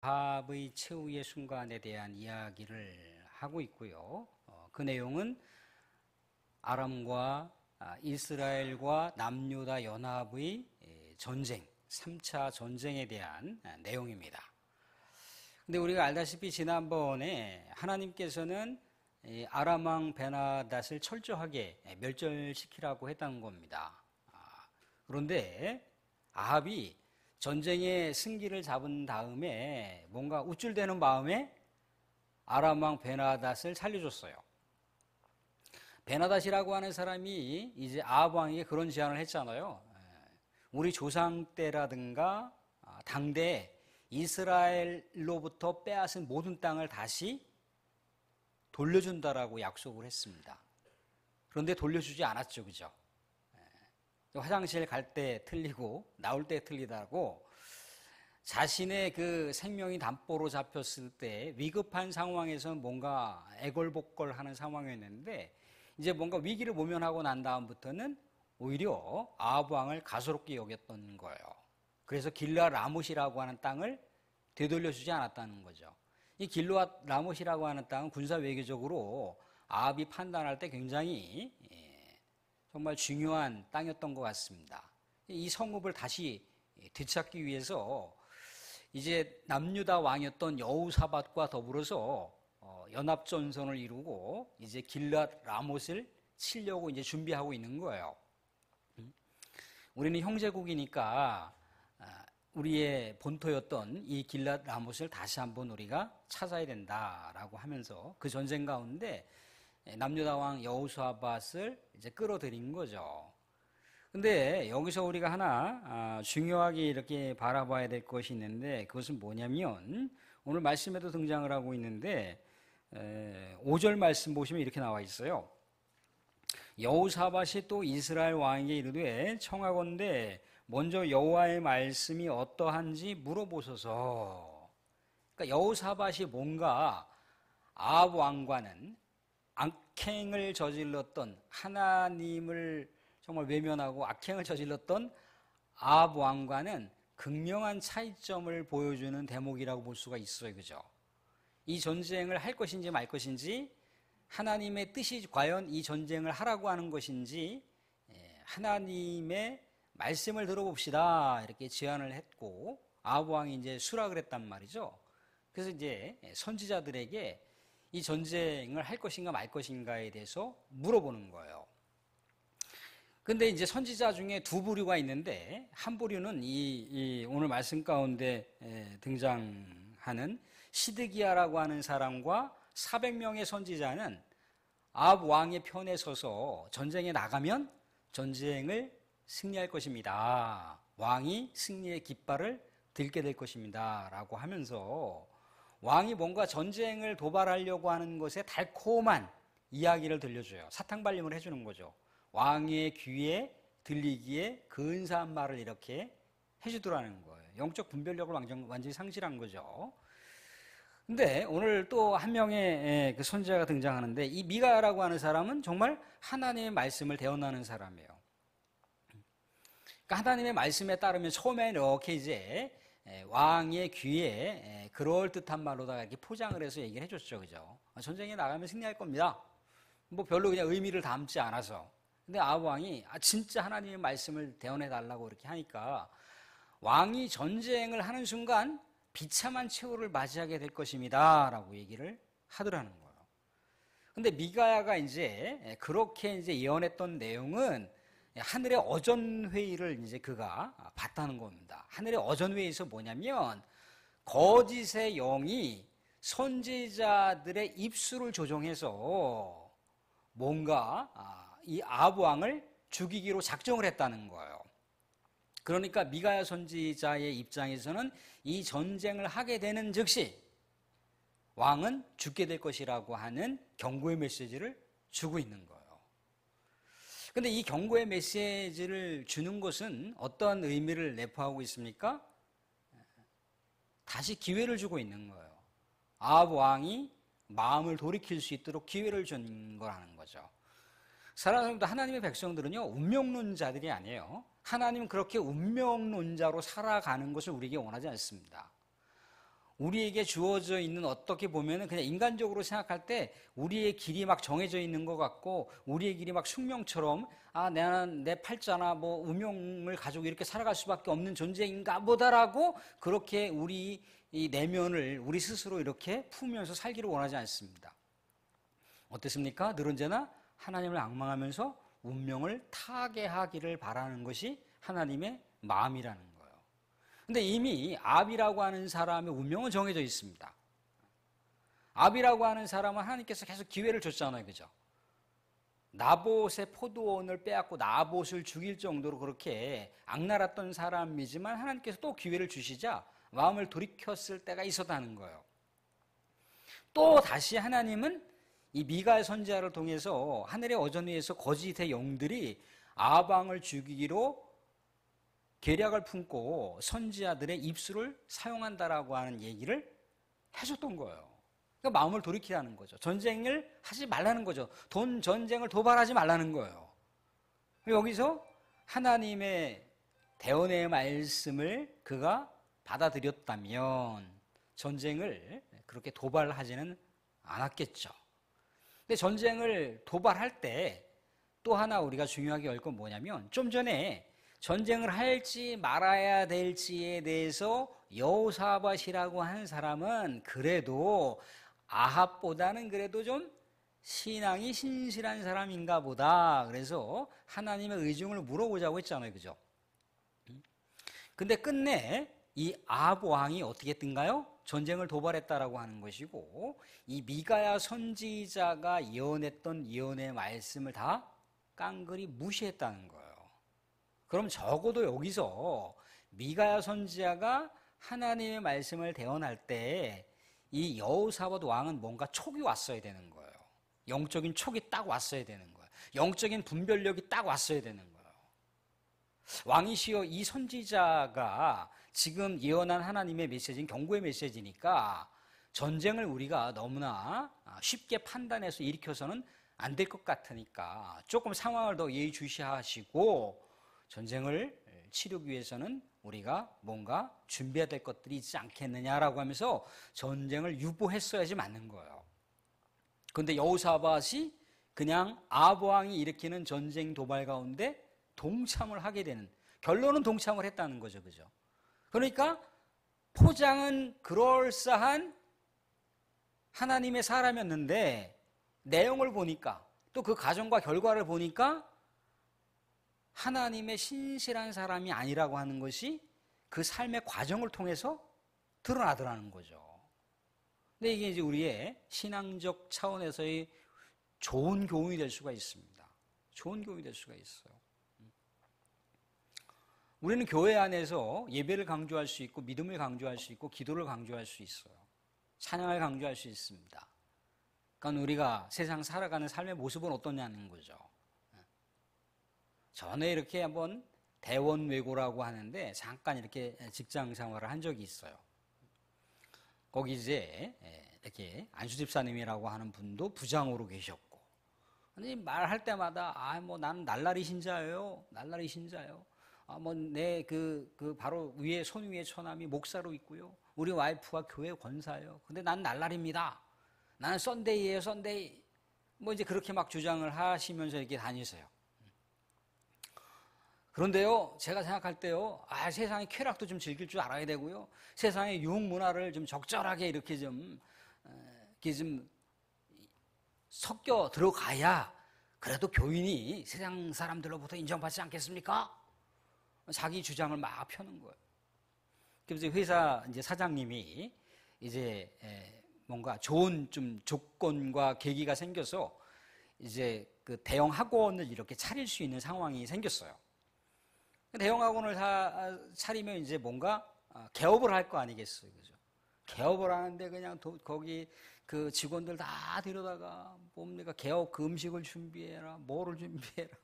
아합의 최후의 순간에 대한 이야기를 하고 있고요. 그 내용은 아람과 이스라엘과 남유다 연합의 전쟁, 3차 전쟁에 대한 내용입니다. 근데 우리가 알다시피 지난번에 하나님께서는 아람 왕 베나닷을 철저하게 멸절시키라고 했다는 겁니다. 그런데 아합이 전쟁의 승기를 잡은 다음에 뭔가 우쭐대는 마음에 아람 왕 베나닷을 살려줬어요. 베나닷이라고 하는 사람이 이제 아합 왕에게 그런 제안을 했잖아요. 우리 조상 때라든가 당대에 이스라엘로부터 빼앗은 모든 땅을 다시 돌려준다라고 약속을 했습니다. 그런데 돌려주지 않았죠, 그죠? 화장실 갈 때 틀리고 나올 때 틀리다고 자신의 그 생명이 담보로 잡혔을 때 위급한 상황에서 뭔가 애걸복걸하는 상황이었는데 이제 뭔가 위기를 모면하고 난 다음부터는 오히려 아합 왕을 가소롭게 여겼던 거예요. 그래서 길르앗 라못이라고 하는 땅을 되돌려주지 않았다는 거죠. 이 길르앗 라못이라고 하는 땅은 군사 외교적으로 아합이 판단할 때 굉장히 정말 중요한 땅이었던 것 같습니다. 이 성읍을 다시 되찾기 위해서 이제 남유다 왕이었던 여호사밧과 더불어서 연합전선을 이루고 이제 길르앗 라못을 치려고 이제 준비하고 있는 거예요. 우리는 형제국이니까 우리의 본토였던 이 길르앗 라못을 다시 한번 우리가 찾아야 된다라고 하면서 그 전쟁 가운데 남유다 왕 여호사밧을 이제 끌어들인 거죠. 근데 여기서 우리가 하나 중요하게 이렇게 바라봐야 될 것이 있는데 그것은 뭐냐면 오늘 말씀에도 등장을 하고 있는데 5절 말씀 보시면 이렇게 나와 있어요. 여호사밧이 또 이스라엘 왕에게 이르되 청하건대 먼저 여호와의 말씀이 어떠한지 물어보소서. 그러니까 여호사밧이 뭔가 아합 왕과는 악행을 저질렀던 하나님을 정말 외면하고 악행을 저질렀던 아합 왕과는 극명한 차이점을 보여주는 대목이라고 볼 수가 있어요. 그죠? 이 전쟁을 할 것인지 말 것인지 하나님의 뜻이 과연 이 전쟁을 하라고 하는 것인지 하나님의 말씀을 들어봅시다 이렇게 제안을 했고 아합 왕이 이제 수락을 했단 말이죠. 그래서 이제 선지자들에게 이 전쟁을 할 것인가 말 것인가에 대해서 물어보는 거예요. 근데 이제 선지자 중에 두 부류가 있는데 한 부류는 이 오늘 말씀 가운데 등장하는 시드기야라고 하는 사람과 400명의 선지자는 아합 왕의 편에 서서 전쟁에 나가면 전쟁을 승리할 것입니다. 왕이 승리의 깃발을 들게 될 것입니다. 라고 하면서 왕이 뭔가 전쟁을 도발하려고 하는 것에 달콤한 이야기를 들려줘요. 사탕발림을 해주는 거죠. 왕의 귀에 들리기에 근사한 말을 이렇게 해주더라는 거예요. 영적 분별력을 완전히 상실한 거죠. 근데 오늘 또 한 명의 그 선지자가 등장하는데 이 미가야라고 하는 사람은 정말 하나님의 말씀을 대언하는 사람이에요. 그러니까 하나님의 말씀에 따르면 처음에 이렇게 이제 왕의 귀에 그럴듯한 말로다가 이렇게 포장을 해서 얘기를 해줬죠. 그죠? 전쟁에 나가면 승리할 겁니다. 뭐 별로 그냥 의미를 담지 않아서. 근데 아합 왕이 진짜 하나님의 말씀을 대언해 달라고 이렇게 하니까 왕이 전쟁을 하는 순간 비참한 최후를 맞이하게 될 것입니다. 라고 얘기를 하더라는 거예요. 근데 미가야가 이제 그렇게 이제 예언했던 내용은 하늘의 어전회의를 이제 그가 봤다는 겁니다. 하늘의 어전회의에서 뭐냐면 거짓의 영이 선지자들의 입술을 조종해서 뭔가 이 아합 왕을 죽이기로 작정을 했다는 거예요. 그러니까 미가야 선지자의 입장에서는 이 전쟁을 하게 되는 즉시 왕은 죽게 될 것이라고 하는 경고의 메시지를 주고 있는 거예요. 그런데 이 경고의 메시지를 주는 것은 어떤 의미를 내포하고 있습니까? 다시 기회를 주고 있는 거예요. 아합 왕이 마음을 돌이킬 수 있도록 기회를 준 거라는 거죠. 사랑하는 하나님의 백성들은요, 운명론자들이 아니에요. 하나님은 그렇게 운명론자로 살아가는 것을 우리에게 원하지 않습니다. 우리에게 주어져 있는 어떻게 보면은 그냥 인간적으로 생각할 때 우리의 길이 막 정해져 있는 것 같고 우리의 길이 막 숙명처럼 나는 내 팔자나 뭐 운명을 가지고 이렇게 살아갈 수밖에 없는 존재인가 보다라고 그렇게 우리 이 내면을 우리 스스로 이렇게 품으면서 살기를 원하지 않습니다. 어떻습니까? 늘 언제나 하나님을 앙망하면서 운명을 타개하기를 바라는 것이 하나님의 마음이라는 거예요. 근데 이미 압이라고 하는 사람의 운명은 정해져 있습니다. 압이라고 하는 사람은 하나님께서 계속 기회를 줬잖아요. 그죠? 나봇의 포도원을 빼앗고 나봇을 죽일 정도로 그렇게 악랄했던 사람이지만 하나님께서 또 기회를 주시자 마음을 돌이켰을 때가 있었다는 거예요. 또 다시 하나님은 이 미가의 선지자를 통해서 하늘의 어전 위에서 거짓의 영들이 아방을 죽이기로 계략을 품고 선지자들의 입술을 사용한다라고 하는 얘기를 해줬던 거예요. 그러니까 마음을 돌이키라는 거죠. 전쟁을 하지 말라는 거죠. 전쟁을 도발하지 말라는 거예요. 여기서 하나님의 대언의 말씀을 그가 받아들였다면 전쟁을 그렇게 도발하지는 않았겠죠. 근데 전쟁을 도발할 때 또 하나 우리가 중요하게 알 건 뭐냐면 좀 전에 전쟁을 할지 말아야 될지에 대해서 여호사밧이라고 하는 사람은 그래도 아합보다는 그래도 좀 신앙이 신실한 사람인가 보다. 그래서 하나님의 의중을 물어보자고 했잖아요. 그죠? 근데 끝내 이 아합 왕이 어떻게 했던가요? 전쟁을 도발했다라고 하는 것이고 이 미가야 선지자가 예언했던 예언의 말씀을 다 깡그리 무시했다는 거예요. 그럼 적어도 여기서 미가야 선지자가 하나님의 말씀을 대언할 때 이 여호사밧 왕은 뭔가 촉이 왔어야 되는 거예요. 영적인 촉이 딱 왔어야 되는 거예요. 영적인 분별력이 딱 왔어야 되는 거예요. 왕이시여 이 선지자가 지금 예언한 하나님의 메시지는 경고의 메시지니까 전쟁을 우리가 너무나 쉽게 판단해서 일으켜서는 안 될 것 같으니까 조금 상황을 더 예의주시하시고 전쟁을 치르기 위해서는 우리가 뭔가 준비해야 될 것들이 있지 않겠느냐라고 하면서 전쟁을 유보했어야지 맞는 거예요. 그런데 여호사밧이 그냥 아합 왕이 일으키는 전쟁 도발 가운데 동참을 하게 되는, 결론은 동참을 했다는 거죠. 그죠? 그러니까 포장은 그럴싸한 하나님의 사람이었는데 내용을 보니까 또 그 가정과 결과를 보니까 하나님의 신실한 사람이 아니라고 하는 것이 그 삶의 과정을 통해서 드러나더라는 거죠. 근데 이게 이제 우리의 신앙적 차원에서의 좋은 교훈이 될 수가 있습니다. 좋은 교훈이 될 수가 있어요. 우리는 교회 안에서 예배를 강조할 수 있고 믿음을 강조할 수 있고 기도를 강조할 수 있어요. 찬양을 강조할 수 있습니다. 그러니까 우리가 세상 살아가는 삶의 모습은 어떠냐는 거죠. 전에 이렇게 한번 대원외고라고 하는데 잠깐 이렇게 직장 생활을 한 적이 있어요. 거기 이제 이렇게 안수집사님이라고 하는 분도 부장으로 계셨고, 근데 말할 때마다 나는 날라리 신자예요. 날라리 신자예요. 내 바로 위에 손 위에 처남이 목사로 있고요. 우리 와이프가 교회 권사예요. 근데 난 날라리입니다. 나는 썬데이예요, 썬데이. 이제 그렇게 막 주장을 하시면서 이렇게 다니세요. 그런데요, 제가 생각할 때요, 세상의 쾌락도 좀 즐길 줄 알아야 되고요. 세상의 유흥 문화를 좀 적절하게 이렇게 좀 섞여 들어가야 그래도 교인이 세상 사람들로부터 인정받지 않겠습니까? 자기 주장을 막 펴는 거예요. 그래서 회사 이제 사장님이 이제 뭔가 좋은 좀 조건과 계기가 생겨서 이제 그 대형 학원을 이렇게 차릴 수 있는 상황이 생겼어요. 대형 학원을 차리면 이제 뭔가 개업을 할 거 아니겠어요, 그죠? 개업을 하는데 그냥 거기 그 직원들 다 데려다가 뭡니까 개업 그 음식을 준비해라, 뭐를 준비해라,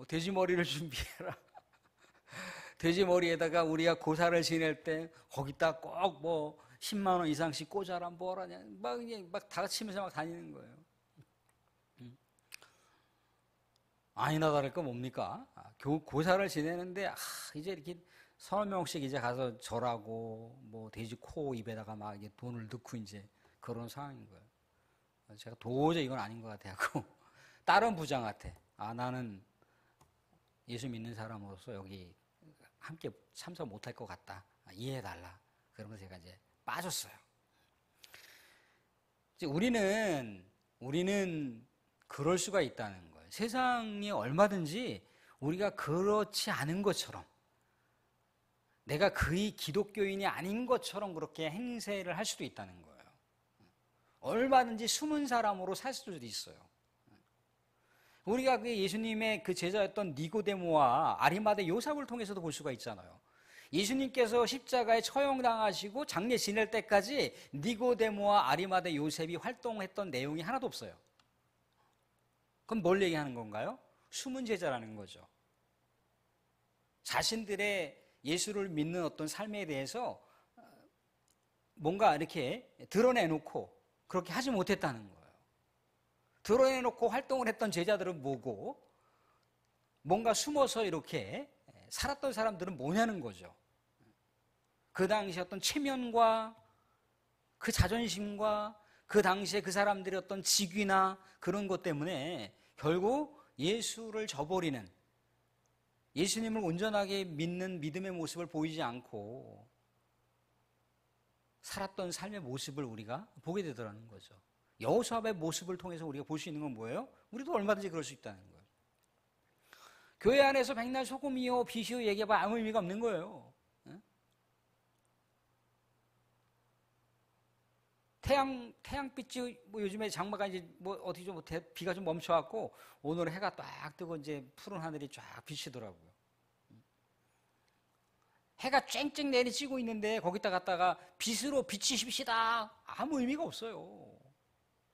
돼지 머리를 준비해라. 돼지 머리에다가 우리가 고사를 지낼 때 거기다 꼭 10만 원 이상씩 꽂아라, 뭐라냐, 막 다 치면서 막 다니는 거예요. 아니나 다를까 뭡니까? 고사를 지내는데 이제 이렇게 서너 명씩 이제 가서 절하고 뭐 돼지 코 입에다가 막 이제 돈을 넣고 이제 그런 상황인 거예요. 제가 도저히 이건 아닌 것 같아요. 다른 부장한테 나는 예수 믿는 사람으로서 여기 함께 참석 못할 것 같다. 이해해달라. 그러면서 제가 이제 빠졌어요. 이제 우리는 그럴 수가 있다는 거예요. 세상이 얼마든지 우리가 그렇지 않은 것처럼, 내가 그의 기독교인이 아닌 것처럼 그렇게 행세를 할 수도 있다는 거예요. 얼마든지 숨은 사람으로 살 수도 있어요. 우리가 그 예수님의 그 제자였던 니고데모와 아리마대 요셉을 통해서도 볼 수가 있잖아요. 예수님께서 십자가에 처형당하시고 장례 지낼 때까지 니고데모와 아리마대 요셉이 활동했던 내용이 하나도 없어요. 그럼 뭘 얘기하는 건가요? 숨은 제자라는 거죠. 자신들의 예수를 믿는 어떤 삶에 대해서 뭔가 이렇게 드러내놓고 그렇게 하지 못했다는 거예요. 드러내놓고 활동을 했던 제자들은 뭐고, 뭔가 숨어서 이렇게 살았던 사람들은 뭐냐는 거죠. 그 당시 어떤 체면과 그 자존심과 그 당시에 그 사람들의 어떤 직위나 그런 것 때문에 결국 예수를 저버리는, 예수님을 온전하게 믿는 믿음의 모습을 보이지 않고 살았던 삶의 모습을 우리가 보게 되더라는 거죠. 여호수아의 모습을 통해서 우리가 볼 수 있는 건 뭐예요? 우리도 얼마든지 그럴 수 있다는 거예요. 교회 안에서 백날 소금이요 빛이요 얘기해봐 아무 의미가 없는 거예요. 태양빛이 뭐 요즘에 장마가 이제 뭐 어디 좀 비가 좀 멈춰갖고 오늘 해가 딱 뜨고 이제 푸른 하늘이 쫙 비치더라고요. 해가 쨍쨍 내리쬐고 있는데 거기다 갖다가 빛으로 비치십시다. 아무 의미가 없어요.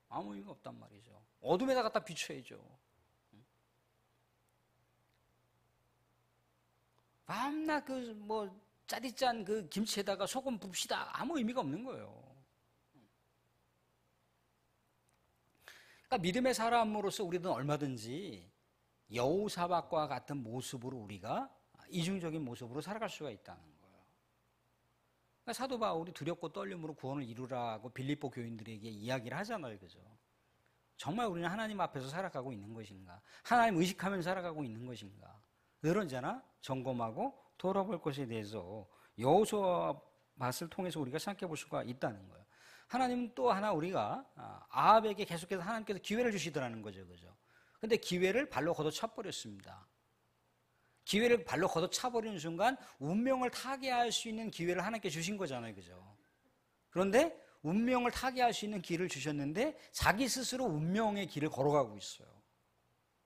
아무 의미가 없단 말이죠. 어둠에다 갖다 비춰야죠. 밤낮 그 뭐 짜릿짠 그 김치에다가 소금 붓시다. 아무 의미가 없는 거예요. 그러니까 믿음의 사람으로서 우리는 얼마든지 여호사밧과 같은 모습으로 우리가 이중적인 모습으로 살아갈 수가 있다는 거예요. 그러니까 사도 바울이 두렵고 떨림으로 구원을 이루라고 빌립보 교인들에게 이야기를 하잖아요. 그죠? 정말 우리는 하나님 앞에서 살아가고 있는 것인가? 하나님 의식하면서 살아가고 있는 것인가? 늘 언제나 점검하고 돌아볼 것에 대해서 여호수아밧을 통해서 우리가 생각해 볼 수가 있다는 거예요. 하나님은 또 하나 우리가 아합에게 계속해서 하나님께서 기회를 주시더라는 거죠. 그죠? 근데 기회를 발로 걷어차버렸습니다. 기회를 발로 걷어차버리는 순간 운명을 타개할 수 있는 기회를 하나님께 주신 거잖아요. 그죠? 그런데 운명을 타개할 수 있는 길을 주셨는데 자기 스스로 운명의 길을 걸어가고 있어요.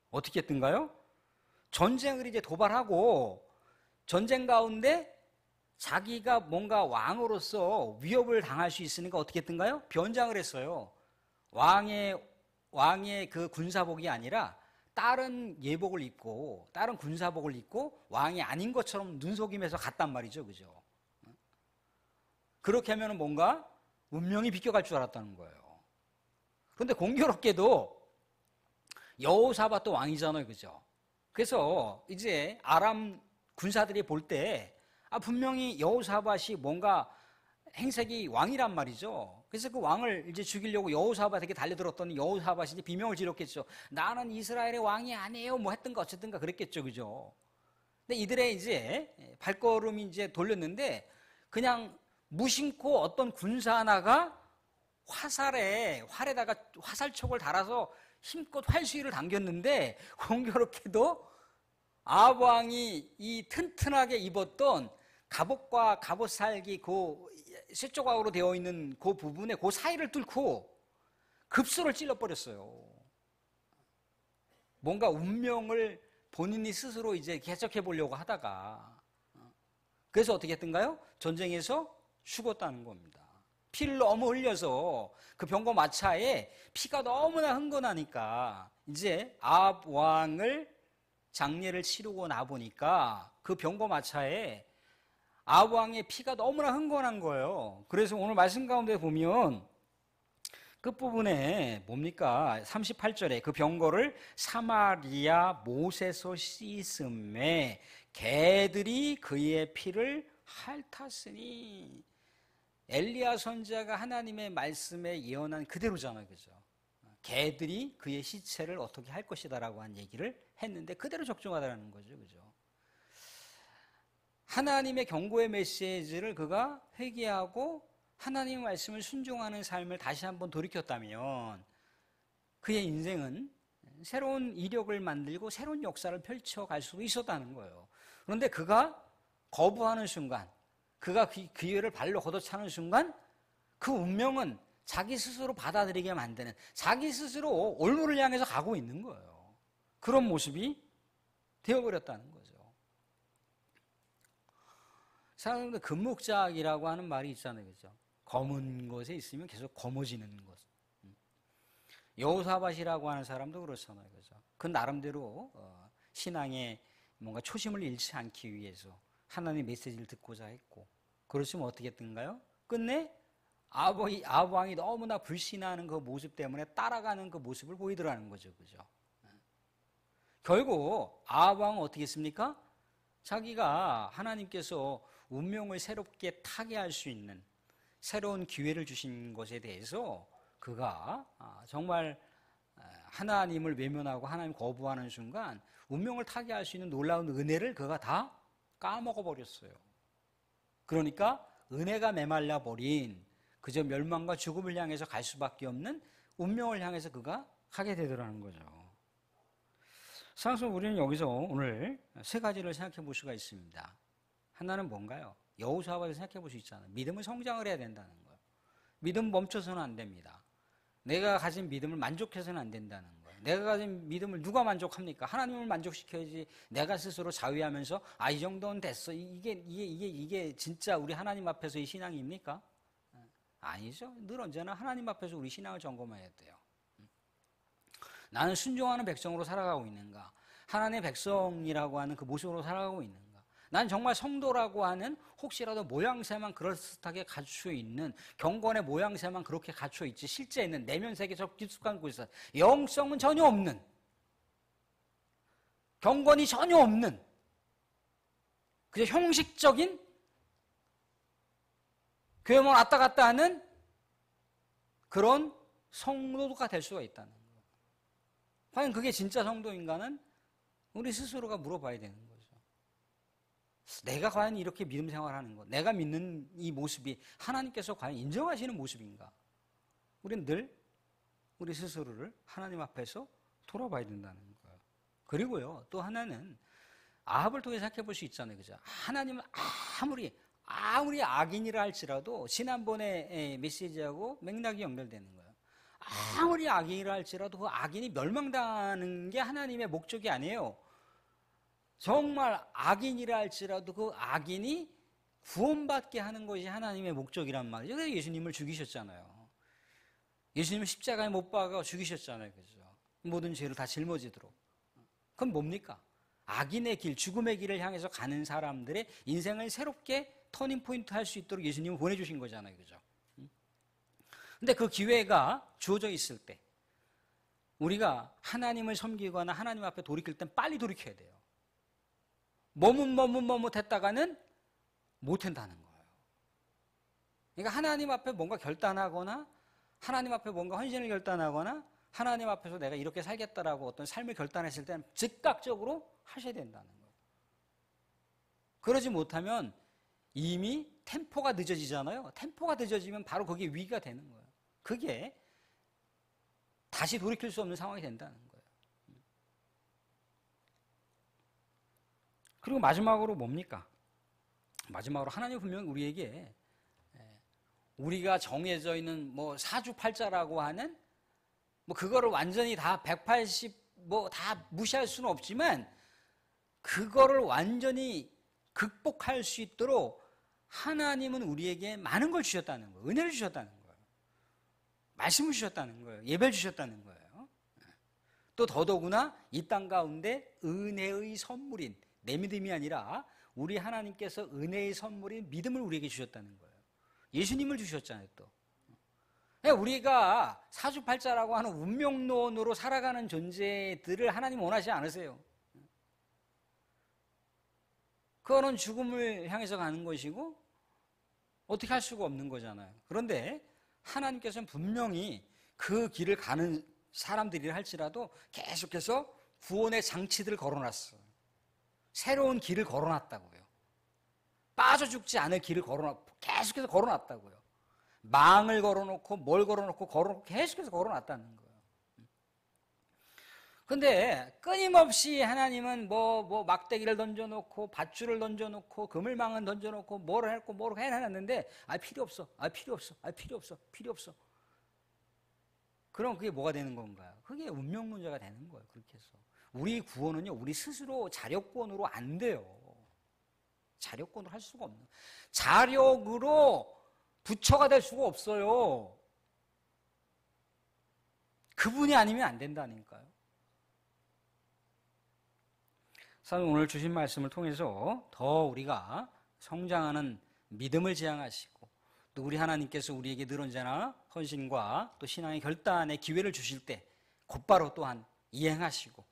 어떻게 했던가요? 전쟁을 이제 도발하고 전쟁 가운데 자기가 뭔가 왕으로서 위협을 당할 수 있으니까 어떻게 했던가요? 변장을 했어요. 왕의 그 군사복이 아니라 다른 예복을 입고 다른 군사복을 입고 왕이 아닌 것처럼 눈속임해서 갔단 말이죠. 그죠? 그렇게 하면 뭔가 운명이 비껴갈 줄 알았다는 거예요. 그런데 공교롭게도 여호사밧도 왕이잖아요. 그죠? 그래서 이제 아람 군사들이 볼 때 분명히 여호사밧이 뭔가 행색이 왕이란 말이죠. 그래서 그 왕을 이제 죽이려고 여호사밧에게 달려들었더니 여호사밧이 이제 비명을 지렀겠죠. 나는 이스라엘의 왕이 아니에요. 뭐 했든가 어쨌든가 그랬겠죠. 그죠? 근데 이들의 이제 발걸음이 이제 돌렸는데 그냥 무심코 어떤 군사 하나가 활에다가 화살촉을 달아서 힘껏 활수위를 당겼는데 공교롭게도 아합 왕이 이 튼튼하게 입었던 갑옷과 갑옷살기 그 쇠조각으로 되어 있는 그 부분에 그 사이를 뚫고 급소를 찔러버렸어요. 뭔가 운명을 본인이 스스로 이제 개척해 보려고 하다가 그래서 어떻게 했던가요? 전쟁에서 죽었다는 겁니다. 피를 너무 흘려서 그 병거 마차에 피가 너무나 흥건하니까 이제 아합 왕을 장례를 치르고 나보니까 그 병거 마차에 아합 왕의 피가 너무나 흥건한 거예요. 그래서 오늘 말씀 가운데 보면 끝부분에 뭡니까? 38절에 그 병거를 사마리아 못에서 씻음에 개들이 그의 피를 핥았으니. 엘리야 선지자가 하나님의 말씀에 예언한 그대로잖아요. 그죠? 개들이 그의 시체를 어떻게 할 것이다라고 한 얘기를 했는데 그대로 적중하다는 거죠. 그죠? 하나님의 경고의 메시지를 그가 회개하고 하나님의 말씀을 순종하는 삶을 다시 한번 돌이켰다면 그의 인생은 새로운 이력을 만들고 새로운 역사를 펼쳐갈 수도 있었다는 거예요. 그런데 그가 거부하는 순간, 그가 그 기회를 발로 걷어차는 순간 그 운명은 자기 스스로 받아들이게 만드는, 자기 스스로 올무를 향해서 가고 있는 거예요. 그런 모습이 되어버렸다는 거죠. 사람들 금목작이라고 하는 말이 있잖아요. 그죠? 검은 것에 있으면 계속 검어지는 것. 여호사밧이라고 하는 사람도 그렇잖아요. 그죠? 그 나름대로 신앙에 뭔가 초심을 잃지 않기 위해서 하나님의 메시지를 듣고자 했고, 그렇지만 어떻게 했던가요? 끝내 아합 왕이 너무나 불신하는 그 모습 때문에 따라가는 그 모습을 보이더라는 거죠. 그죠? 결국 아합 왕은 어떻게 했습니까? 자기가 하나님께서 운명을 새롭게 타게 할 수 있는 새로운 기회를 주신 것에 대해서 그가 정말 하나님을 외면하고 하나님 거부하는 순간 운명을 타게 할 수 있는 놀라운 은혜를 그가 다 까먹어 버렸어요. 그러니까 은혜가 메말라 버린 그저 멸망과 죽음을 향해서 갈 수밖에 없는 운명을 향해서 그가 가게 되더라는 거죠. 사실 우리는 여기서 오늘 세 가지를 생각해 볼 수가 있습니다. 하나는 뭔가요? 여호사밧을 생각해 볼 수 있잖아요. 믿음을 성장을 해야 된다는 거예요. 믿음 멈춰서는 안 됩니다. 내가 가진 믿음을 만족해서는 안 된다는 거예요. 내가 가진 믿음을 누가 만족합니까? 하나님을 만족시켜야지. 내가 스스로 자위하면서 이 정도는 됐어. 이게 진짜 우리 하나님 앞에서의 신앙입니까? 아니죠. 늘 언제나 하나님 앞에서 우리 신앙을 점검해야 돼요. 나는 순종하는 백성으로 살아가고 있는가? 하나님의 백성이라고 하는 그 모습으로 살아가고 있는가? 난 정말 성도라고 하는 혹시라도 모양새만 그럴듯하게 갖추어 있는, 경건의 모양새만 그렇게 갖추어 있지 실제는 내면 세계 저 깊숙한 곳에서 영성은 전혀 없는, 경건이 전혀 없는 그저 형식적인 교회만 왔다 갔다 하는 그런 성도가 될 수가 있다는 거예요. 과연 그게 진짜 성도인가는 우리 스스로가 물어봐야 되는 거죠. 내가 과연 이렇게 믿음 생활하는 것, 내가 믿는 이 모습이 하나님께서 과연 인정하시는 모습인가? 우리는 늘 우리 스스로를 하나님 앞에서 돌아봐야 된다는 거예요. 그리고요, 또 하나는 아합을 통해 생각해 볼 수 있잖아요. 그죠? 하나님은 아무리 악인이라 할지라도, 지난번에 메시지하고 맥락이 연결되는 거예요. 아무리 악인이라 할지라도 그 악인이 멸망당하는 게 하나님의 목적이 아니에요. 정말 악인이라 할지라도 그 악인이 구원받게 하는 것이 하나님의 목적이란 말이죠. 그래서 예수님을 죽이셨잖아요. 예수님을 십자가에 못 박아 죽이셨잖아요. 그죠? 모든 죄를 다 짊어지도록. 그럼 뭡니까? 악인의 길, 죽음의 길을 향해서 가는 사람들의 인생을 새롭게 터닝포인트 할 수 있도록 예수님을 보내주신 거잖아요. 그죠? 근데 그 기회가 주어져 있을 때 우리가 하나님을 섬기거나 하나님 앞에 돌이킬 땐 빨리 돌이켜야 돼요. 머뭇했다가는 못 한다는 거예요. 그러니까 하나님 앞에 뭔가 결단하거나 하나님 앞에 뭔가 헌신을 결단하거나 하나님 앞에서 내가 이렇게 살겠다라고 어떤 삶을 결단했을 때는 즉각적으로 하셔야 된다는 거예요. 그러지 못하면 이미 템포가 늦어지잖아요. 템포가 늦어지면 바로 거기에 위기가 되는 거예요. 그게 다시 돌이킬 수 없는 상황이 된다는 거예요. 그리고 마지막으로 뭡니까? 마지막으로 하나님 분명히 우리에게 우리가 정해져 있는 뭐 사주팔자라고 하는 뭐 그거를 완전히 다 180 뭐 다 무시할 수는 없지만 그거를 완전히 극복할 수 있도록 하나님은 우리에게 많은 걸 주셨다는 거예요. 은혜를 주셨다는 거예요. 말씀을 주셨다는 거예요. 예배를 주셨다는 거예요. 또 더더구나 이 땅 가운데 은혜의 선물인 내 믿음이 아니라 우리 하나님께서 은혜의 선물인 믿음을 우리에게 주셨다는 거예요. 예수님을 주셨잖아요. 또 우리가 사주팔자라고 하는 운명론으로 살아가는 존재들을 하나님 원하지 않으세요. 그거는 죽음을 향해서 가는 것이고 어떻게 할 수가 없는 거잖아요. 그런데 하나님께서는 분명히 그 길을 가는 사람들이라 할지라도 계속해서 구원의 장치들을 걸어놨어요. 새로운 길을 걸어놨다고요. 빠져 죽지 않을 길을 계속해서 걸어놨다고요. 망을 걸어놓고 뭘 걸어놓고 계속해서 걸어놨다는 거예요. 근데 끊임없이 하나님은 뭐 막대기를 던져놓고 밧줄을 던져놓고 그물망은 던져놓고 뭐를 했고 뭐를 해놨는데 필요 없어. 필요 없어. 그럼 그게 뭐가 되는 건가요? 그게 운명 문제가 되는 거예요. 그렇게 해서 우리 구원은요, 우리 스스로 자력권으로 안 돼요. 자력권으로 할 수가 없는. 자력으로 부처가 될 수가 없어요. 그분이 아니면 안 된다니까요. 사실 오늘 주신 말씀을 통해서 더 우리가 성장하는 믿음을 지향하시고 또 우리 하나님께서 우리에게 늘 언제나 헌신과 또 신앙의 결단의 기회를 주실 때 곧바로 또한 이행하시고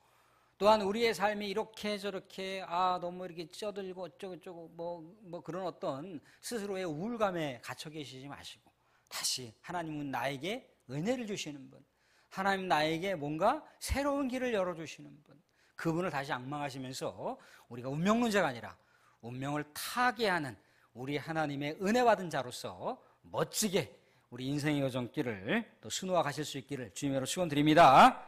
또한 우리의 삶이 이렇게 저렇게 너무 이렇게 쩌들고 어쩌고저쩌고 뭐 그런 어떤 스스로의 우울감에 갇혀 계시지 마시고 다시 하나님은 나에게 은혜를 주시는 분, 하나님 나에게 뭔가 새로운 길을 열어주시는 분, 그분을 다시 앙망하시면서 우리가 운명론자가 아니라 운명을 타개하는 우리 하나님의 은혜 받은 자로서 멋지게 우리 인생의 여정길을 또 수놓아 가실 수 있기를 주님으로 축원드립니다.